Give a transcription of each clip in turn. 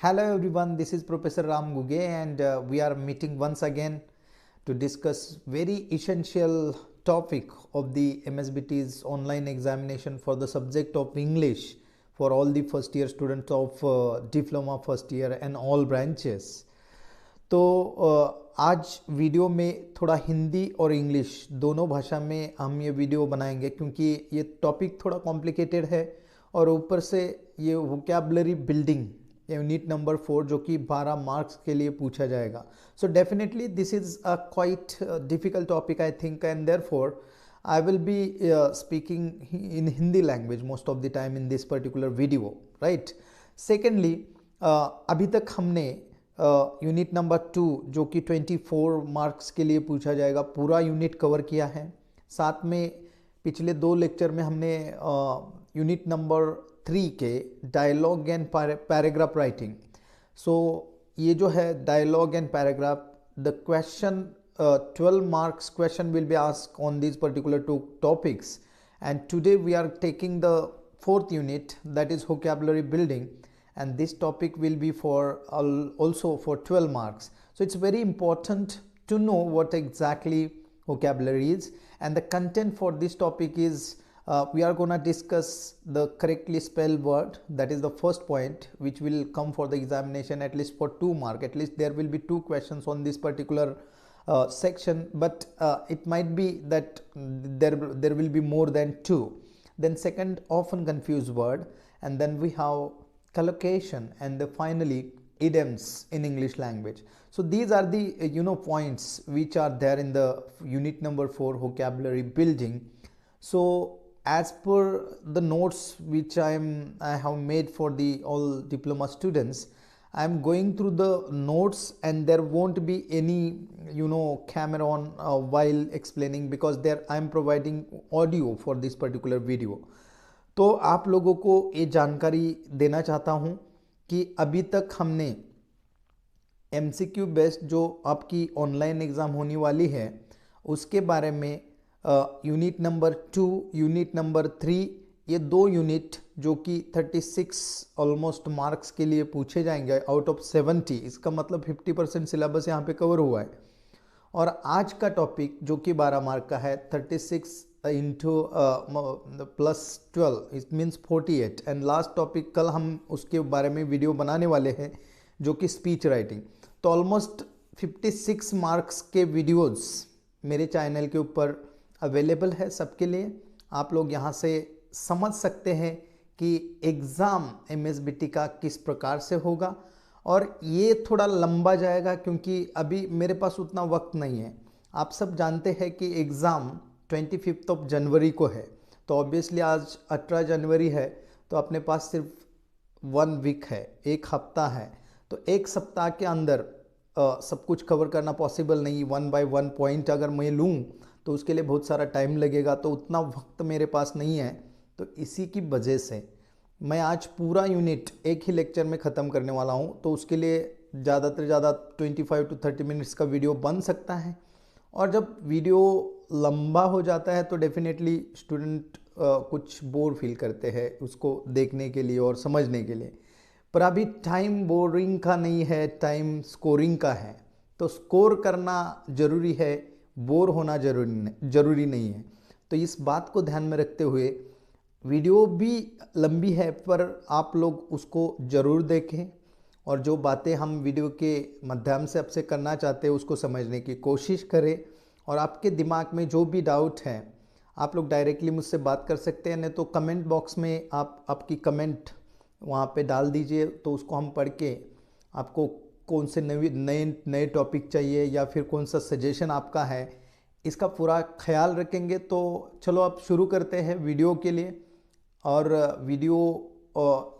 Hello everyone, this is Professor Ram Guge and we are meeting once again to discuss very essential topic of the MSBT's online examination for the subject of English for all the first year students of diploma first year and all branches. तो आज video में थोड़ा हिंदी और English दोनों भाषा में हम ये वीडियो बनाएंगे क्योंकि ये टॉपिक थोड़ा कॉम्प्लिकेटेड है और ऊपर से ये वोकैबुलरी बिल्डिंग यूनिट नंबर 4 जो कि 12 मार्क्स के लिए पूछा जाएगा. So definitely this is a quite difficult topic I think and therefore I will be speaking in Hindi language most of the time in this particular video, right? Secondly, अभी तक हमने unit number 2 जो कि 24 marks के लिए पूछा जाएगा पूरा यूनिट कवर किया है. साथ में पिछले 2 लेक्चर में हमने यूनिट नंबर 3 के dialogue and paragraph writing. So ये जो है dialogue and paragraph the question 12 marks question will be asked on these particular 2 topics, and today we are taking the 4th unit, that is vocabulary building, and this topic will be for also for 12 marks. So it's very important to know what exactly vocabulary is, and the content for this topic is we are going to discuss the correctly spelled word. That is the first point which will come for the examination at least for 2 marks. At least there will be 2 questions on this particular section, but it might be that there will be more than 2. Then second, often confused word, and then we have collocation, and finally idioms in English language. So these are the points which are there in the unit number 4 vocabulary building. So as per the notes which I have made for the all diploma students, I am going through the notes and there won't be any camera on while explaining because there I am providing audio for this particular video. तो आप लोगों को ये जानकारी देना चाहता हूँ कि अभी तक हमने MCQ बेस्ड जो आपकी ऑनलाइन एग्ज़ाम होने वाली है उसके बारे में यूनिट नंबर 2 यूनिट नंबर 3 ये 2 यूनिट जो कि 36 ऑलमोस्ट मार्क्स के लिए पूछे जाएंगे आउट ऑफ 70. इसका मतलब 50% सिलेबस यहाँ पे कवर हुआ है. और आज का टॉपिक जो कि 12 मार्क का है 36 into plus 12 it means 48. And last topic कल हम उसके बारे में वीडियो बनाने वाले हैं जो कि स्पीच राइटिंग. तो ऑलमोस्ट 56 मार्क्स के वीडियोज़ मेरे चैनल के ऊपर अवेलेबल है सबके लिए. आप लोग यहाँ से समझ सकते हैं कि एग्ज़ाम MSBT का किस प्रकार से होगा. और ये थोड़ा लंबा जाएगा क्योंकि अभी मेरे पास उतना वक्त नहीं है. आप सब जानते हैं कि एग्ज़ाम 25 जनवरी को है. तो ऑब्वियसली आज 18 जनवरी है तो अपने पास सिर्फ 1 वीक है, 1 हफ्ता है. तो 1 सप्ताह के अंदर सब कुछ कवर करना पॉसिबल नहीं. 1 बाय 1 पॉइंट अगर मैं लूँ तो उसके लिए बहुत सारा टाइम लगेगा. तो उतना वक्त मेरे पास नहीं है. तो इसी की वजह से मैं आज पूरा यूनिट एक ही लेक्चर में ख़त्म करने वाला हूँ. तो उसके लिए ज़्यादा से ज़्यादा 25 to 30 मिनट्स का वीडियो बन सकता है. और जब वीडियो लंबा हो जाता है तो डेफिनेटली स्टूडेंट कुछ बोर फील करते हैं उसको देखने के लिए और समझने के लिए. पर अभी टाइम बोरिंग का नहीं है, टाइम स्कोरिंग का है. तो स्कोर करना ज़रूरी है, बोर होना ज़रूरी नहीं है. तो इस बात को ध्यान में रखते हुए वीडियो भी लंबी है पर आप लोग उसको ज़रूर देखें और जो बातें हम वीडियो के माध्यम से आपसे करना चाहते हैं उसको समझने की कोशिश करें. और आपके दिमाग में जो भी डाउट है आप लोग डायरेक्टली मुझसे बात कर सकते हैं, नहीं तो कमेंट बॉक्स में आप आपकी कमेंट वहाँ पे डाल दीजिए. तो उसको हम पढ़ के आपको कौन से नए टॉपिक चाहिए या फिर कौन सा सजेशन आपका है इसका पूरा ख्याल रखेंगे. तो चलो अब शुरू करते हैं वीडियो के लिए. और वीडियो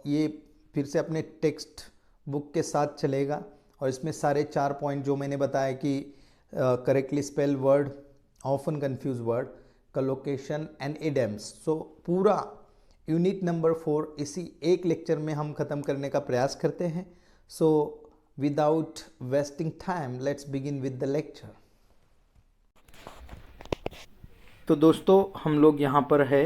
ये फिर से अपने टेक्स्ट बुक के साथ चलेगा और इसमें सारे 4 पॉइंट जो मैंने बताया कि correctly spell word, often confuse word, collocation and idioms. So पूरा यूनिट नंबर 4 इसी एक लेक्चर में हम ख़त्म करने का प्रयास करते हैं. So without wasting time let's begin with the lecture. तो दोस्तों हम लोग यहाँ पर है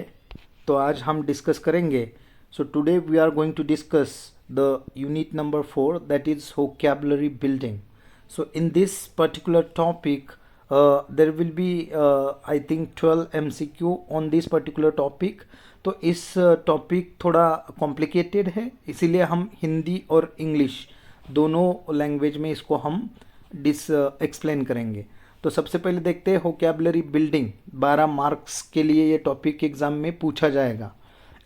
तो आज हम डिस्कस करेंगे. So today we are going to discuss the unit number 4, that is vocabulary building. So in this particular topic there will be I think 12 MCQ on this particular topic. तो इस टॉपिक थोड़ा complicated है, इसीलिए हम हिंदी और English दोनों language में इसको हम एक्सप्लेन करेंगे. तो सबसे पहले देखते हैं वोकैबुलरी बिल्डिंग. 12 मार्क्स के लिए ये टॉपिक एग्जाम में पूछा जाएगा.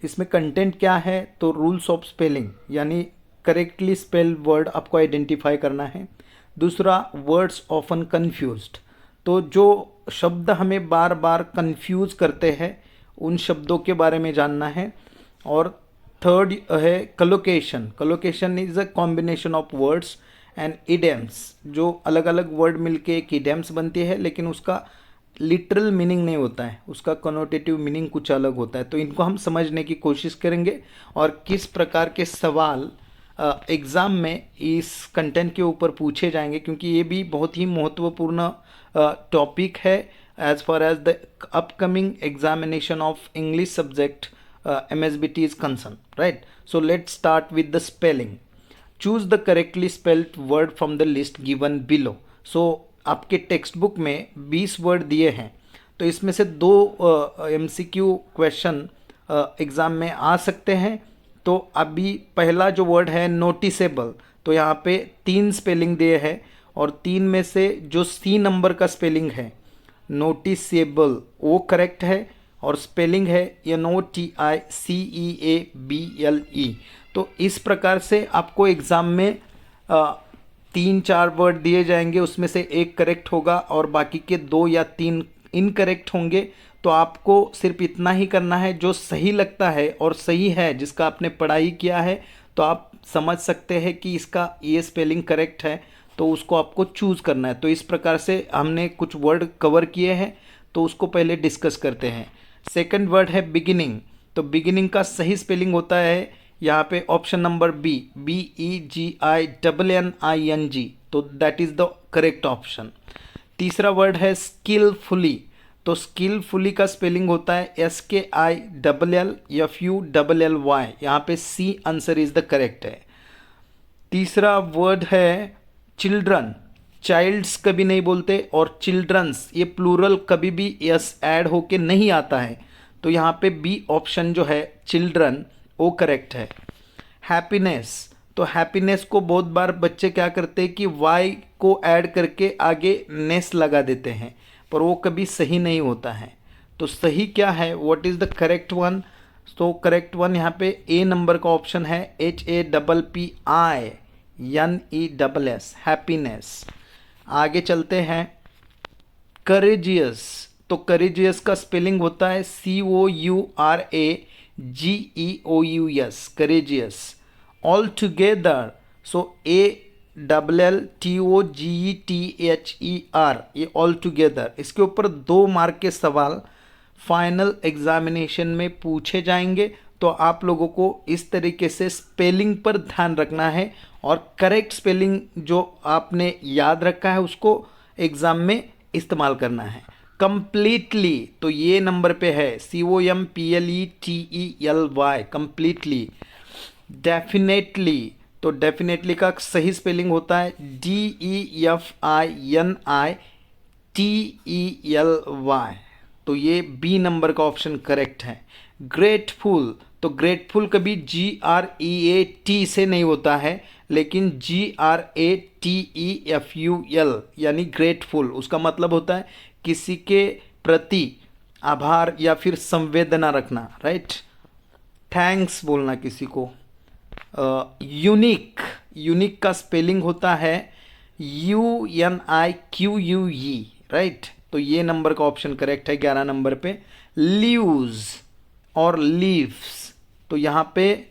इसमें कंटेंट क्या है, तो रूल्स ऑफ स्पेलिंग यानी करेक्टली स्पेल वर्ड आपको आइडेंटिफाई करना है. दूसरा, वर्ड्स ऑफन कन्फ्यूज्ड, तो जो शब्द हमें बार बार कन्फ्यूज करते हैं उन शब्दों के बारे में जानना है. और थर्ड है collocation. Collocation is a combination of words and idioms, जो अलग अलग वर्ड मिलके एक इडियम्स बनती है लेकिन उसका लिटरल मीनिंग नहीं होता है, उसका कनोटेटिव मीनिंग कुछ अलग होता है. तो इनको हम समझने की कोशिश करेंगे और किस प्रकार के सवाल एग्ज़ाम में इस कंटेंट के ऊपर पूछे जाएंगे, क्योंकि ये भी बहुत ही महत्वपूर्ण टॉपिक है as far as the upcoming examination of English subject MSBT is concerned, right? So let's start with the spelling. Choose the correctly spelled word from the list given below. So आपके text book में 20 word दिए हैं, तो इसमें से 2 MCQ question exam में आ सकते हैं. तो अभी पहला जो वर्ड है नोटिसेबल, तो यहाँ पे 3 स्पेलिंग दिए हैं और 3 में से जो C नंबर का स्पेलिंग है नोटिसेबल वो करेक्ट है और स्पेलिंग है NOTICEABLE. तो इस प्रकार से आपको एग्ज़ाम में 3-4 वर्ड दिए जाएंगे, उसमें से एक करेक्ट होगा और बाकी के 2 या 3 इनकरेक्ट होंगे. तो आपको सिर्फ इतना ही करना है, जो सही लगता है और सही है जिसका आपने पढ़ाई किया है तो आप समझ सकते हैं कि इसका ये स्पेलिंग करेक्ट है, तो उसको आपको चूज़ करना है. तो इस प्रकार से हमने कुछ वर्ड कवर किए हैं, तो उसको पहले डिस्कस करते हैं. सेकंड वर्ड है बिगिनिंग. तो बिगिनिंग का सही स्पेलिंग होता है यहाँ पे ऑप्शन नंबर बी, BEGINNING, तो that is the correct option. तीसरा वर्ड है स्किलफुली. तो स्किलफुली का स्पेलिंग होता है SKILLFULLY. यहाँ पे C answer is the correct है. तीसरा वर्ड है चिल्ड्रन. चाइल्ड्स कभी नहीं बोलते और चिल्ड्रंस ये प्लूरल कभी भी यस ऐड होके नहीं आता है, तो यहाँ पे बी ऑप्शन जो है चिल्ड्रन वो करेक्ट है. हैप्पीनेस. तो हैप्पीनेस को बहुत बार बच्चे क्या करते हैं कि वाई को ऐड करके आगे नेस लगा देते हैं, पर वो कभी सही नहीं होता है. तो सही क्या है, what is the correct one? तो करेक्ट वन यहाँ पे ए नंबर का ऑप्शन है HAPPINESS, हैप्पीनेस. आगे चलते हैं करेजियस. तो करेजियस का स्पेलिंग होता है COURAGEOUS, करेजियस. ऑल टुगेदर, सो ALLTOGETHER, ये ऑल टुगेदर. इसके ऊपर 2 मार्क के सवाल फाइनल एग्जामिनेशन में पूछे जाएंगे, तो आप लोगों को इस तरीके से स्पेलिंग पर ध्यान रखना है और करेक्ट स्पेलिंग जो आपने याद रखा है उसको एग्ज़ाम में इस्तेमाल करना है. कंप्लीटली, तो ये नंबर पे है COMPLETELY, कंप्लीटली. डेफिनेटली, तो डेफिनेटली का सही स्पेलिंग होता है DEFINITELY, तो ये बी नंबर का ऑप्शन करेक्ट है. ग्रेटफुल. तो ग्रेटफुल कभी GREAT से नहीं होता है, लेकिन GRATEFUL यानी ग्रेटफुल, उसका मतलब होता है किसी के प्रति आभार या फिर संवेदना रखना, राइट. थैंक्स बोलना किसी को. यूनिक. यूनिक का स्पेलिंग होता है UNIQUE, राइट. तो ये नंबर का ऑप्शन करेक्ट है 11 नंबर पे. लीव्स और लीव्स, तो यहाँ पे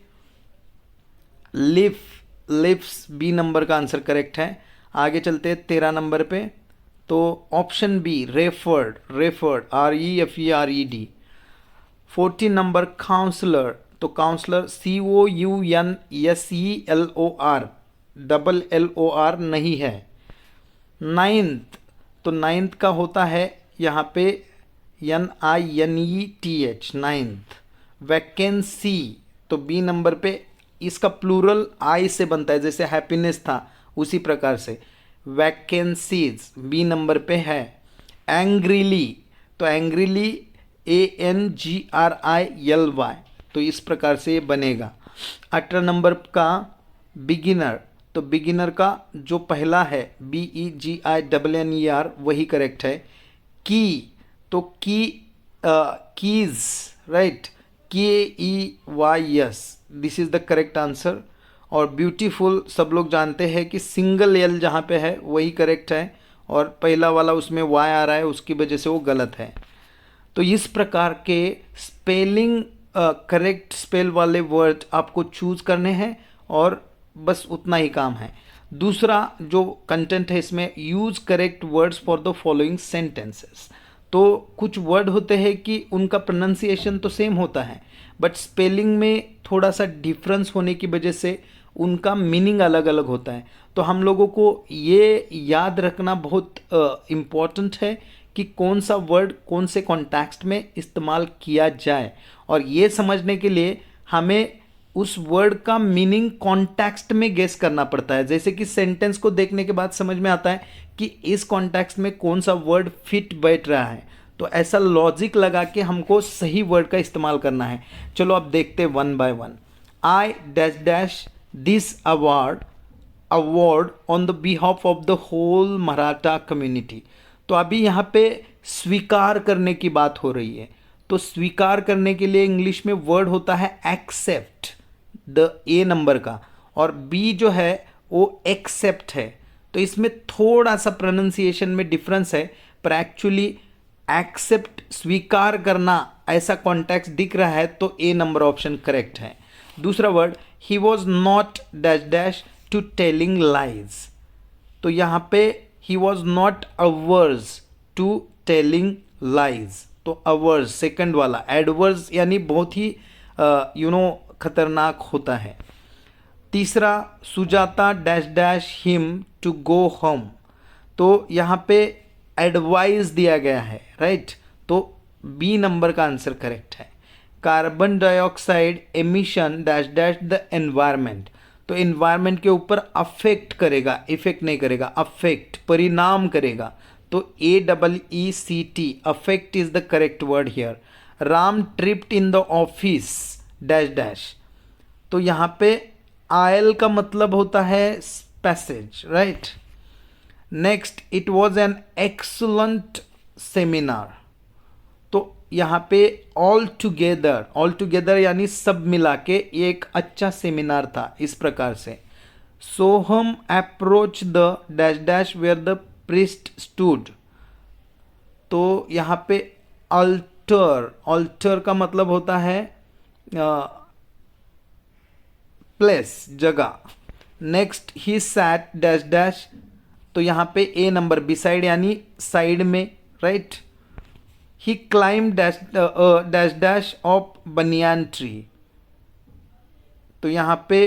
लिप्स बी नंबर का आंसर करेक्ट है. आगे चलते हैं 13 नंबर पे. तो option B referred, REFERED. 14 number counsellor. तो काउंसलर COUNSELOR, LLOR नहीं है. नाइन्थ. तो नाइन्थ का होता है यहाँ पे NINETH, नाइन्थ. वैकेंसी. तो बी नंबर पे इसका प्लूरल आई से बनता है, जैसे हैप्पीनेस था उसी प्रकार से। वैकेंसीज बी नंबर पे है। एंग्रीली, तो एंग्रीली ANGRILY, तो इस प्रकार से ये बनेगा। 18 नंबर का बिगिनर, तो बिगिनर का जो पहला है BEGINNER वही करेक्ट है। की, तो keys, right, KEYS, this is the correct answer. और ब्यूटीफुल सब लोग जानते हैं कि सिंगल एल जहाँ पे है वही करेक्ट है, और पहला वाला उसमें वाई आ रहा है, उसकी वजह से वो गलत है। तो इस प्रकार के स्पेलिंग करेक्ट स्पेल वाले वर्ड आपको चूज करने हैं, और बस उतना ही काम है। दूसरा जो कंटेंट है इसमें, use correct words for the following sentences. तो कुछ वर्ड होते हैं कि उनका प्रोनाउंसिएशन तो सेम होता है, बट स्पेलिंग में थोड़ा सा डिफरेंस होने की वजह से उनका मीनिंग अलग अलग होता है। तो हम लोगों को ये याद रखना बहुत इम्पॉर्टेंट है कि कौन सा वर्ड कौन से कॉन्टेक्स्ट में इस्तेमाल किया जाए, और ये समझने के लिए हमें उस वर्ड का मीनिंग कॉन्टेक्स्ट में गेस करना पड़ता है। जैसे कि सेंटेंस को देखने के बाद समझ में आता है कि इस कॉन्टेक्स्ट में कौन सा वर्ड फिट बैठ रहा है, तो ऐसा लॉजिक लगा के हमको सही वर्ड का इस्तेमाल करना है। चलो अब देखते हैं one by one. I dash dash this award on the behalf of the whole Maratha community. तो अभी यहाँ पे स्वीकार करने की बात हो रही है, तो स्वीकार करने के लिए इंग्लिश में वर्ड होता है एक्सेप्ट, द ए नंबर का, और बी जो है वो एक्सेप्ट है। तो इसमें थोड़ा सा प्रोनाउंसिएशन में डिफरेंस है, पर एक्चुअली एक्सेप्ट स्वीकार करना ऐसा कॉन्टेक्स्ट दिख रहा है, तो ए नंबर ऑप्शन करेक्ट है। दूसरा word, he was not dash dash to telling lies. तो यहाँ पे he was not averse to telling lies, तो अवर्स सेकंड वाला एडवर्स यानी बहुत ही खतरनाक होता है। तीसरा, Sujata dash dash him to go home. तो यहाँ पे एडवाइस दिया गया है, राइट, तो बी नंबर का आंसर करेक्ट है। Carbon dioxide emission dash dash the environment. तो एनवायरमेंट के ऊपर अफेक्ट करेगा, इफेक्ट नहीं करेगा, अफेक्ट परिणाम करेगा, तो AEECT affect is the correct word here. Ram tripped in the office dash dash. तो यहाँ पे आयल का मतलब होता है passage, right. Next, it was an excellent seminar. तो यहाँ पे ऑल टुगेदर यानी सब मिला के एक अच्छा सेमिनार था, इस प्रकार से। सोहम approach the dash dash where the priest stood. तो यहाँ पे ऑल्टर का मतलब होता है प्लेस, जगह। Next, he sat dash dash, तो यहाँ पे ए नंबर बिसाइड यानी साइड में, right. He climb dash dash of banyan tree. तो यहाँ पे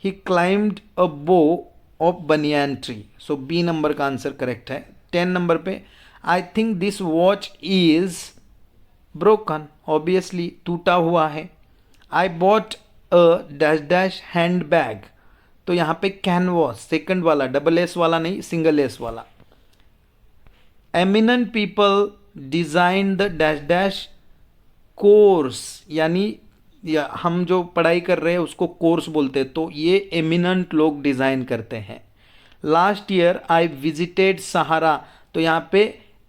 he climbed a bough of banyan tree, so B number का आंसर करेक्ट है। 10 नंबर पे, I think this watch is broken, obviously टूटा हुआ है। I bought a dash dash handbag. तो यहाँ पे कैनवास सेकंड वाला, डबल एस वाला नहीं, सिंगल एस वाला। Eminent people design the dash dash course, यानी या हम जो पढ़ाई कर रहे हैं उसको कोर्स बोलते हैं, तो ये एमिनेंट लोग डिज़ाइन करते हैं। लास्ट ईयर आई विजिटेड सहारा। तो यहाँ पे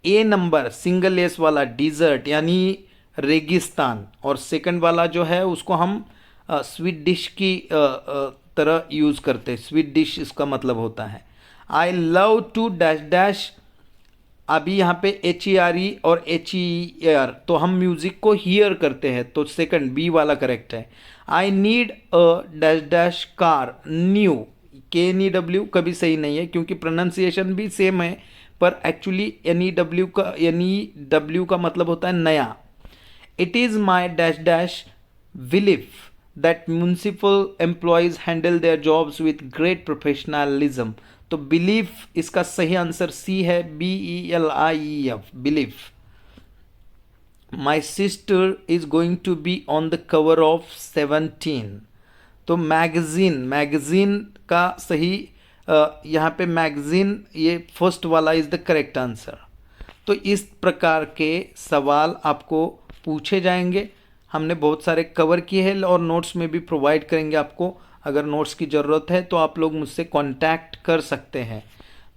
ए नंबर सिंगल एस वाला डिजर्ट यानी रेगिस्तान, और सेकंड वाला जो है उसको हम स्वीट डिश की तरह यूज़ करते हैं, स्वीट डिश इसका मतलब होता है। I love to dash dash, अभी यहाँ पे HERE और HER, तो हम म्यूजिक को हियर करते हैं, तो सेकंड बी वाला करेक्ट है। I need a dash dash car new, KNEW कभी सही नहीं है क्योंकि प्रोनाउंसिएशन भी सेम है, पर एक्चुअली NEW का मतलब होता है नया। It is my dash dash belief that municipal employees handle their jobs with great professionalism. तो बिलीफ इसका सही आंसर सी है, BELIEF, belief. My sister is going to be on the cover of 17। तो मैगजीन, मैगजीन का सही यहाँ पे मैगजीन, ये फर्स्ट वाला इज द करेक्ट आंसर। तो इस प्रकार के सवाल आपको पूछे जाएंगे। हमने बहुत सारे कवर किए हैं और नोट्स में भी प्रोवाइड करेंगे आपको। अगर नोट्स की ज़रूरत है तो आप लोग मुझसे कांटेक्ट कर सकते हैं।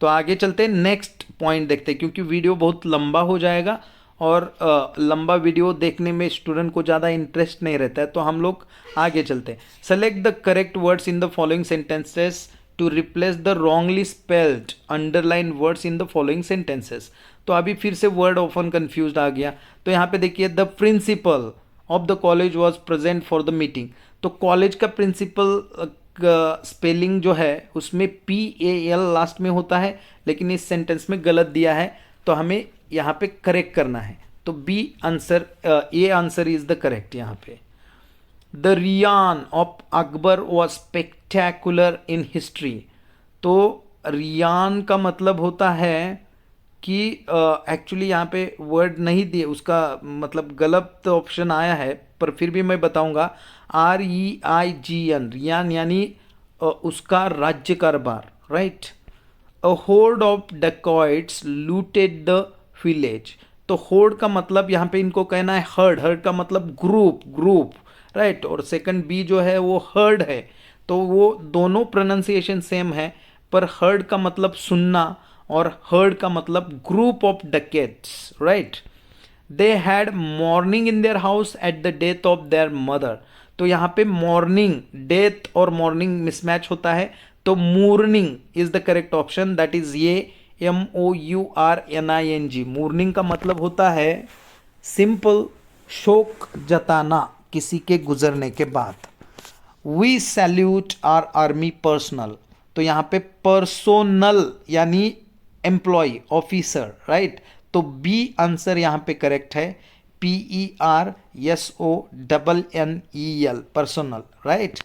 तो आगे चलते हैं, नेक्स्ट पॉइंट देखते हैं, क्योंकि वीडियो बहुत लंबा हो जाएगा और लंबा वीडियो देखने में स्टूडेंट को ज़्यादा इंटरेस्ट नहीं रहता है। तो हम लोग आगे चलते हैं। Select the correct words in the following sentences to replace the wrongly spelled underline words in the following sentences. तो अभी फिर से वर्ड ऑफन कंफ्यूज्ड आ गया। तो यहाँ पे देखिए, the principle of the college was present for the meeting. तो कॉलेज का प्रिंसिपल स्पेलिंग जो है उसमें PAL लास्ट में होता है, लेकिन इस सेंटेंस में गलत दिया है, तो हमें यहाँ पे करेक्ट करना है। तो B answer, A answer is the correct यहाँ पे। The reign of Akbar was spectacular in history. तो रियान का मतलब होता है कि एक्चुअली यहाँ पे वर्ड नहीं दिए, उसका मतलब गलत ऑप्शन आया है, पर फिर भी मैं बताऊंगा। REIGN, रियान यानी उसका राज्य कारोबार, right. A horde of dacoits looted the village. तो होर्ड का मतलब यहाँ पे इनको कहना है हर्ड, हर्ड का मतलब ग्रुप, राइट। और सेकंड बी जो है वो हर्ड है, तो वो दोनों प्रोनाउंसिएशन सेम है, पर हर्ड का मतलब सुनना और हर्ड का मतलब group of dacoits, right. They had morning in their house at the death of their mother. तो यहाँ पे मॉर्निंग, डेथ और मॉर्निंग मिसमैच होता है, तो mourning is the correct option, that is ये MOURNING। मूर्निंग का मतलब होता है सिंपल शोक जताना किसी के गुजरने के बाद। We salute our army personnel. तो यहाँ पे पर्सोनल यानी एम्प्लॉय, ऑफिसर, राइट। तो बी आंसर यहाँ पे करेक्ट है, PERSONNEL, personnel, right.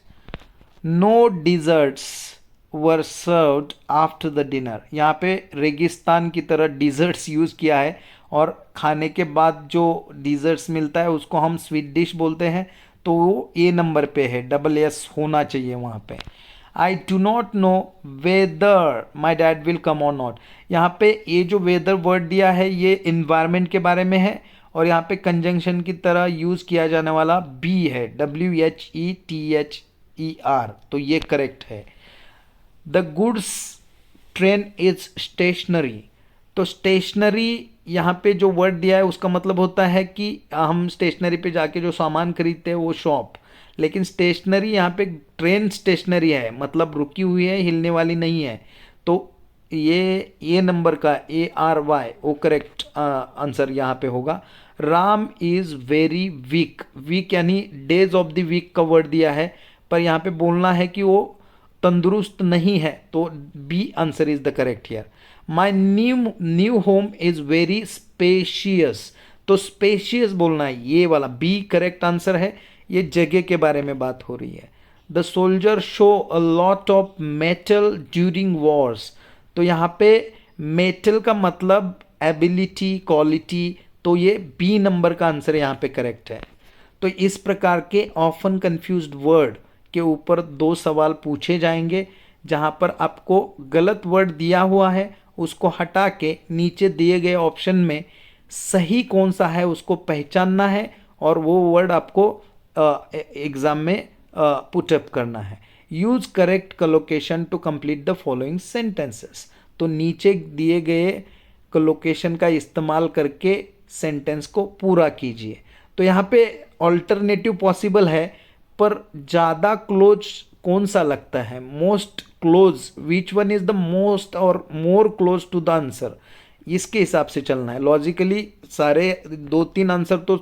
No deserts were served after the dinner. यहाँ पे रेगिस्तान की तरह डिजर्ट्स यूज़ किया है, और खाने के बाद जो डिजर्ट्स मिलता है उसको हम स्वीट डिश बोलते हैं, तो वो ए नंबर पे है, SS होना चाहिए वहाँ पे। I do not know whether my dad will come और नॉट। यहाँ पे ये जो वेदर वर्ड दिया है ये इन्वायरमेंट के बारे में है, और यहाँ पे कंजंक्शन की तरह यूज़ किया जाने वाला बी है, WHETHER, तो ये करेक्ट है। The goods train is stationary. तो स्टेशनरी यहाँ पे जो वर्ड दिया है उसका मतलब होता है कि हम स्टेशनरी पे जाके जो सामान खरीदते हैं वो शॉप, लेकिन स्टेशनरी यहाँ पे ट्रेन स्टेशनरी है, मतलब रुकी हुई है, हिलने वाली नहीं है। तो ये नंबर का ARY वो करेक्ट आंसर यहाँ पे होगा। Ram is very weak, week यानी डेज ऑफ द वीक का वर्ड दिया है, पर यहाँ पे बोलना है कि वो तंदुरुस्त नहीं है, तो B answer is the correct here. My new home is very spacious. तो स्पेशियस बोलना है, ये वाला बी करेक्ट आंसर है, ये जगह के बारे में बात हो रही है। The soldier show a lot of metal during Wars. तो यहाँ पे मेटल का मतलब एबिलिटी, क्वालिटी, तो ये बी नंबर का आंसर यहाँ पे करेक्ट है। तो इस प्रकार के ऑफन कंफ्यूज्ड वर्ड के ऊपर 2 सवाल पूछे जाएंगे, जहाँ पर आपको गलत वर्ड दिया हुआ है उसको हटा के नीचे दिए गए ऑप्शन में सही कौन सा है उसको पहचानना है, और वो वर्ड आपको एग्ज़ाम में पुटअप करना है। Use correct collocation to complete the following sentences. तो नीचे दिए गए कलोकेशन का इस्तेमाल करके सेंटेंस को पूरा कीजिए। तो यहाँ पे ऑल्टरनेटिव पॉसिबल है, पर ज़्यादा क्लोज कौन सा लगता है, most close, which one is the most और more close to the answer, इसके हिसाब से चलना है। लॉजिकली सारे 2-3 आंसर तो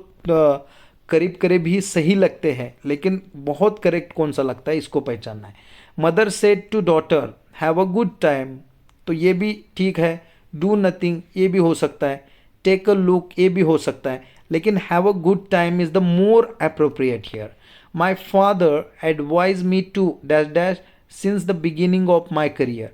करीब करीब ही सही लगते हैं, लेकिन बहुत करेक्ट कौन सा लगता है इसको पहचानना है। Mother said to daughter have a good time, तो ये भी ठीक है। डू नथिंग ये भी हो सकता है, टेक अ लुक ये भी हो सकता है, लेकिन have a good time is the more appropriate here. My father advise me to dash dash since the beginning of my career.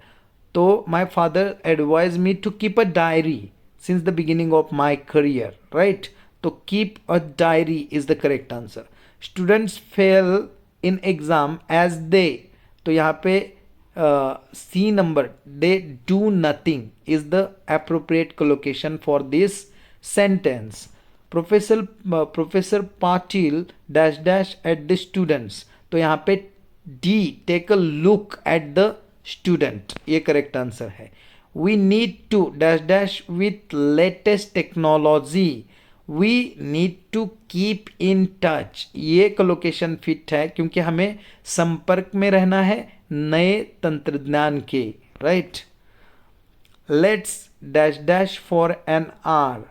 तो my father advise me to keep a diary since the beginning of my career, right. तो keep a diary is the correct answer. Students fail in exam as they, तो यहाँ पे C number, they do nothing is the appropriate collocation for this sentence. Professor Patil dash dash at the students, तो यहाँ पे D take a look at the student, ये correct answer है. We need to dash dash with latest technology, we need to keep in touch, ये collocation fit है क्योंकि हमें संपर्क में रहना है नए तंत्रज्ञान के, right. Let's dash dash for an hour,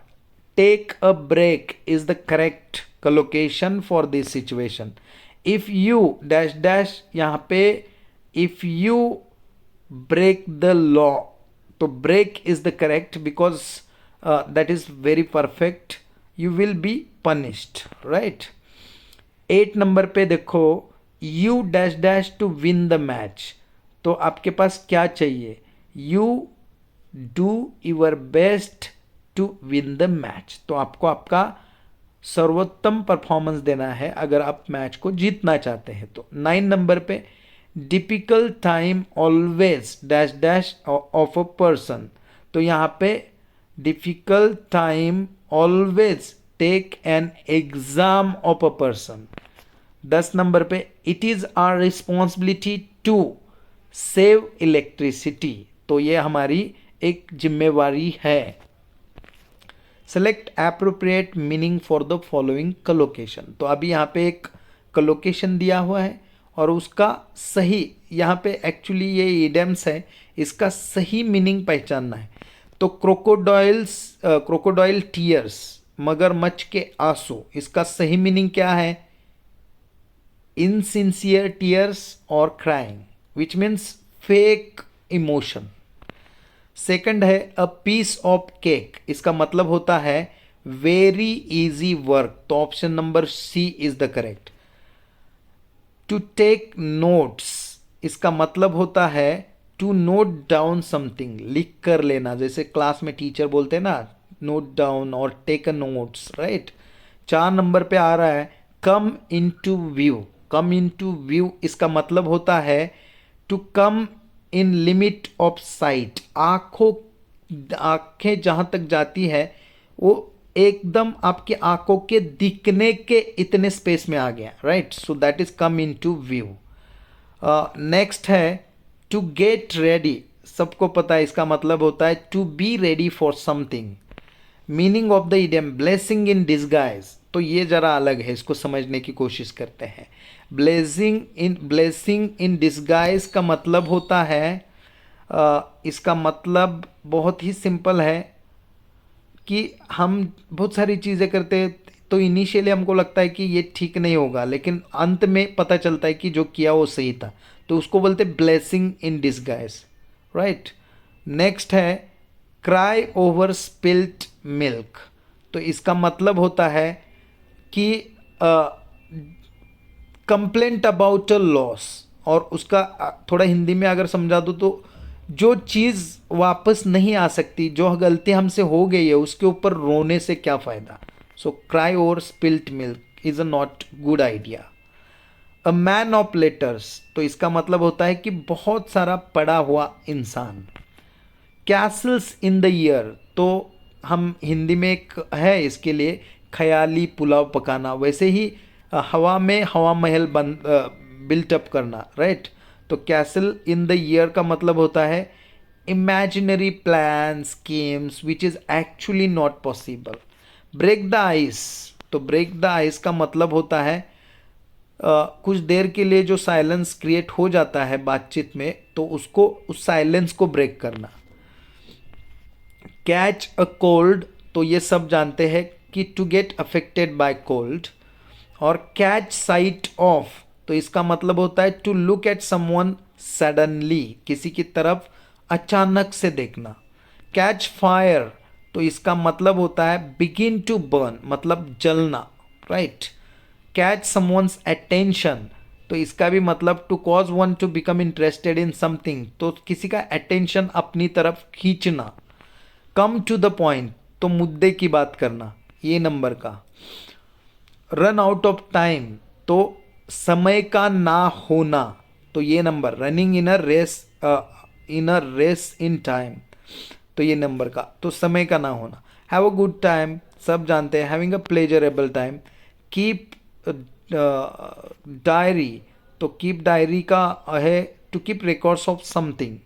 take a break is the correct collocation for this situation. If you dash dash, यहाँ पे if you break the law, तो break is the correct because that is very perfect, you will be punished, right. 8 number पे देखो, you dash dash to win the match, तो आपके पास क्या चाहिए, you do your best to win the match, तो आपको आपका सर्वोत्तम परफॉर्मेंस देना है अगर आप मैच को जीतना चाहते हैं. तो 9 नंबर पे, difficult time always dash dash of a person, तो यहाँ पे difficult time always take an exam of a person. 10 number पे, it is our responsibility to save electricity, तो ये हमारी एक जिम्मेवारी है. Select appropriate meaning for the following collocation, तो अभी यहाँ पे एक कलोकेशन दिया हुआ है और उसका सही, यहाँ पे एक्चुअली ये इडियम्स है, इसका सही मीनिंग पहचानना है. तो क्रोकोडाइल टीयर्स, मगरमच्छ के आंसू, इसका सही मीनिंग क्या है, इनसिंसियर टीयर्स और crying, which means fake emotion. Second है अ पीस ऑफ केक, इसका मतलब होता है वेरी इजी वर्क, तो option number C is the correct. To take notes, इसका मतलब होता है टू नोट डाउन समथिंग, लिख कर लेना, जैसे क्लास में टीचर बोलते हैं ना, नोट डाउन और take a notes, right. 4 number पे आ रहा है come into view, come into view इसका मतलब होता है to come in limit of sight, आंखें जहां तक जाती है वो एकदम आपकी आंखों के दिखने के इतने स्पेस में आ गया, right. So that is come into view. Next है टू गेट रेडी, सबको पता है इसका मतलब होता है to be ready for something. Meaning of the idiom blessing in disguise, तो ये जरा अलग है, इसको समझने की कोशिश करते हैं. ब्लेसिंग इन डिस्गाइज का मतलब होता है इसका मतलब बहुत ही सिंपल है कि हम बहुत सारी चीज़ें करते हैं तो इनिशियली हमको लगता है कि ये ठीक नहीं होगा, लेकिन अंत में पता चलता है कि जो किया वो सही था, तो उसको बोलते blessing in disguise, right. Next है क्राई ओवर स्पिल्ट मिल्क, तो इसका मतलब होता है कि कंप्लेंट अबाउट अ लॉस, और उसका थोड़ा हिंदी में अगर समझा दो तो जो चीज़ वापस नहीं आ सकती, जो गलती हमसे हो गई है उसके ऊपर रोने से क्या फ़ायदा. So cry over spilt milk is a not good idea. A man of letters, तो इसका मतलब होता है कि बहुत सारा पढ़ा हुआ इंसान. कैसल्स इन द ईयर, तो हम हिंदी में एक है इसके लिए ख्याली पुलाव पकाना, वैसे ही हवा में हवा महल बन बिल्टअप करना, राइट. तो कैसल इन द ईयर का मतलब होता है imaginary plan schemes which is actually not possible. Break the ice, तो ब्रेक द आइस का मतलब होता है कुछ देर के लिए जो साइलेंस क्रिएट हो जाता है बातचीत में, तो उसको उस साइलेंस को ब्रेक करना. कैच अ कोल्ड, तो ये सब जानते हैं कि to get affected by cold. और कैच साइट ऑफ, तो इसका मतलब होता है to look at someone suddenly, किसी की तरफ अचानक से देखना. कैच फायर, तो इसका मतलब होता है बिगिन टू बर्न, मतलब जलना, राइट. कैच समवन्स अटेंशन, तो इसका भी मतलब to cause one to become interested in something, तो किसी का अटेंशन अपनी तरफ खींचना. कम टू द पॉइंट, तो मुद्दे की बात करना, ये नंबर का. रन आउट ऑफ टाइम, तो समय का ना होना, तो ये number running in a race in time, तो ये नंबर का, तो समय का ना होना। हैव अ गुड टाइम, सब जानते हैं, having a pleasurable time. Keep diary, तो कीप डायरी का है to keep records of something.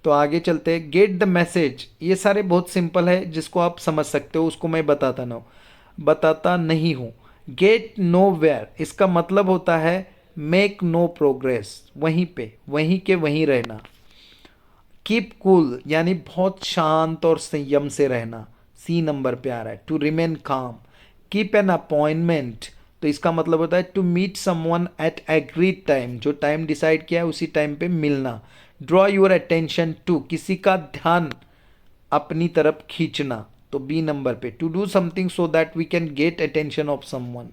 तो आगे चलते हैं, गेट द मैसेज, ये सारे बहुत सिंपल है, जिसको आप समझ सकते हो उसको मैं बताता नहीं हूँ। गेट नो वेयर, इसका मतलब होता है मेक नो प्रोग्रेस, वहीं पे वहीं के वहीं रहना। कीप कूल यानी बहुत शांत और संयम से रहना, सी नंबर पे आ रहा है। To remain calm. Keep an appointment, तो इसका मतलब होता है to meet someone at agreed time, जो टाइम डिसाइड किया है उसी टाइम पे मिलना। ड्रॉ योर अटेंशन टू, किसी का ध्यान अपनी तरफ खींचना, तो बी नंबर पे। To do something so that we can get attention of someone.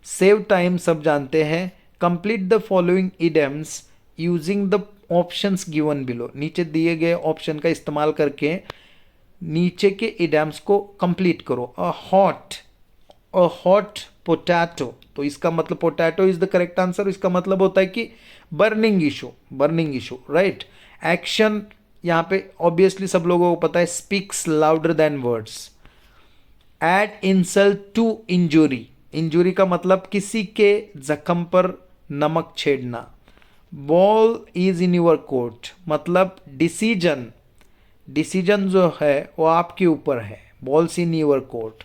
Save time, सब जानते हैं। Complete the following idioms using the options given below, नीचे दिए गए ऑप्शन का इस्तेमाल करके नीचे के इडम्स को कंप्लीट करो। अ हॉट पोटैटो, तो इसका मतलब potato is the correct answer, इसका मतलब होता है कि बर्निंग इशू, राइट। एक्शन, यहाँ पे ऑब्वियसली सब लोगों को पता है, speaks louder than words. Add insult to injury, injury का मतलब किसी के जख्म पर नमक छेड़ना। Ball is in your court, मतलब डिसीजन जो है वो आपके ऊपर है। Ball's in your court.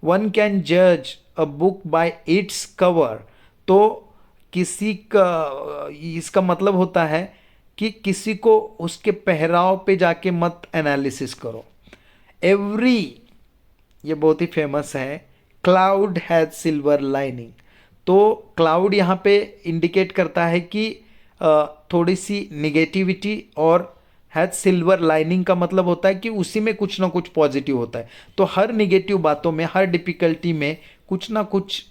One can जज a book by its cover, तो किसी का, इसका मतलब होता है कि किसी को उसके पहराव पे जाके मत एनालिसिस करो। एवरी, ये बहुत ही फेमस है, क्लाउड हैज सिल्वर लाइनिंग, तो क्लाउड यहाँ पे इंडिकेट करता है कि थोड़ी सी निगेटिविटी, और हैज सिल्वर लाइनिंग का मतलब होता है कि उसी में कुछ ना कुछ पॉजिटिव होता है। तो हर निगेटिव बातों में, हर डिफिकल्टी में कुछ ना कुछ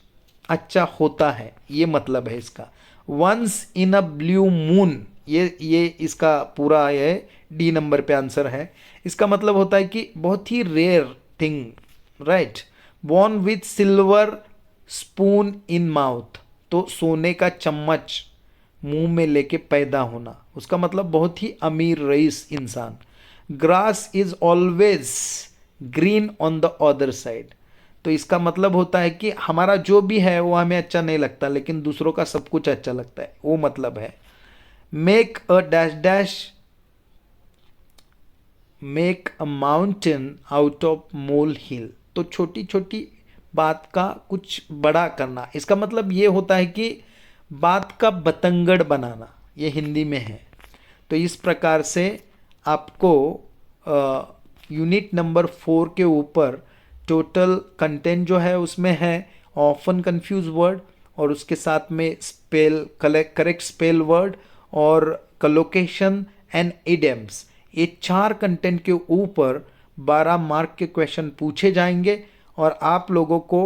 अच्छा होता है, ये मतलब है इसका। Once in a blue moon, ये इसका पूरा ये डी नंबर पे आंसर है। इसका मतलब होता है कि बहुत ही rare thing, right. Born with silver spoon in mouth, तो सोने का चम्मच मुंह में लेके पैदा होना, उसका मतलब बहुत ही अमीर रईस इंसान। Grass is always green on the other side, तो इसका मतलब होता है कि हमारा जो भी है वो हमें अच्छा नहीं लगता, लेकिन दूसरों का सब कुछ अच्छा लगता है, वो मतलब है। Make a dash dash, make a mountain out of mole hill, तो छोटी छोटी बात का कुछ बड़ा करना, इसका मतलब ये होता है कि बात का बतंगड़ बनाना, ये हिंदी में है। तो इस प्रकार से आपको यूनिट नंबर 4 के ऊपर टोटल कंटेंट जो है उसमें है ऑफन कंफ्यूज वर्ड, और उसके साथ में स्पेल करेक्ट स्पेल वर्ड, और कलोकेशन एंड इडियम्स, ये 4 कंटेंट के ऊपर 12 मार्क के क्वेश्चन पूछे जाएंगे। और आप लोगों को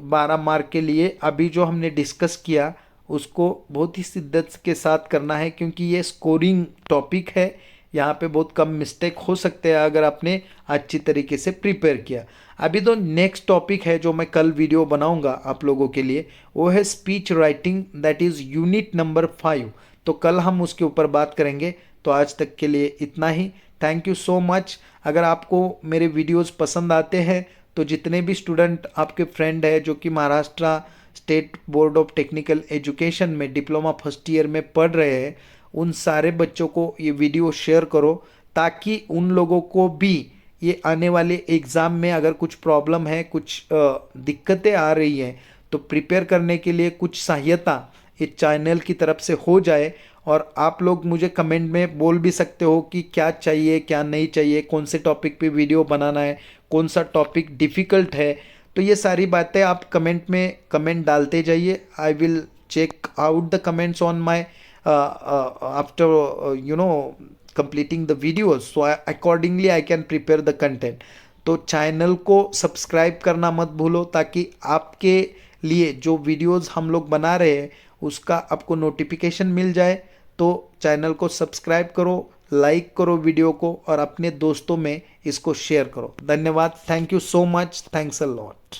12 मार्क के लिए अभी जो हमने डिस्कस किया उसको बहुत ही शिद्दत के साथ करना है, क्योंकि ये स्कोरिंग टॉपिक है, यहाँ पे बहुत कम मिस्टेक हो सकते हैं अगर आपने अच्छी तरीके से प्रिपेयर किया। अभी तो नेक्स्ट टॉपिक है जो मैं कल वीडियो बनाऊंगा आप लोगों के लिए, वो है speech writing, that is unit number 5, तो कल हम उसके ऊपर बात करेंगे। तो आज तक के लिए इतना ही, थैंक यू सो मच। अगर आपको मेरे वीडियोज़ पसंद आते हैं तो जितने भी स्टूडेंट आपके फ्रेंड है जो कि Maharashtra state board of technical education में डिप्लोमा फर्स्ट ईयर में पढ़ रहे हैं, उन सारे बच्चों को ये वीडियो शेयर करो, ताकि उन लोगों को भी ये आने वाले एग्ज़ाम में अगर कुछ प्रॉब्लम है, कुछ दिक्कतें आ रही हैं, तो प्रिपेयर करने के लिए कुछ सहायता इस चैनल की तरफ से हो जाए। और आप लोग मुझे कमेंट में बोल भी सकते हो कि क्या चाहिए क्या नहीं चाहिए, कौन से टॉपिक पे वीडियो बनाना है, कौन सा टॉपिक डिफ़िकल्ट है, तो ये सारी बातें आप कमेंट में कमेंट डालते जाइए। I will check out the comments on my after completing the videos, so accordingly I can prepare the content। तो चैनल को सब्सक्राइब करना मत भूलो, ताकि आपके लिए जो वीडियोस हम लोग बना रहे हैं उसका आपको नोटिफिकेशन मिल जाए। तो चैनल को सब्सक्राइब करो, लाइक करो वीडियो को, और अपने दोस्तों में इसको शेयर करो। धन्यवाद, thank you so much, thanks a lot.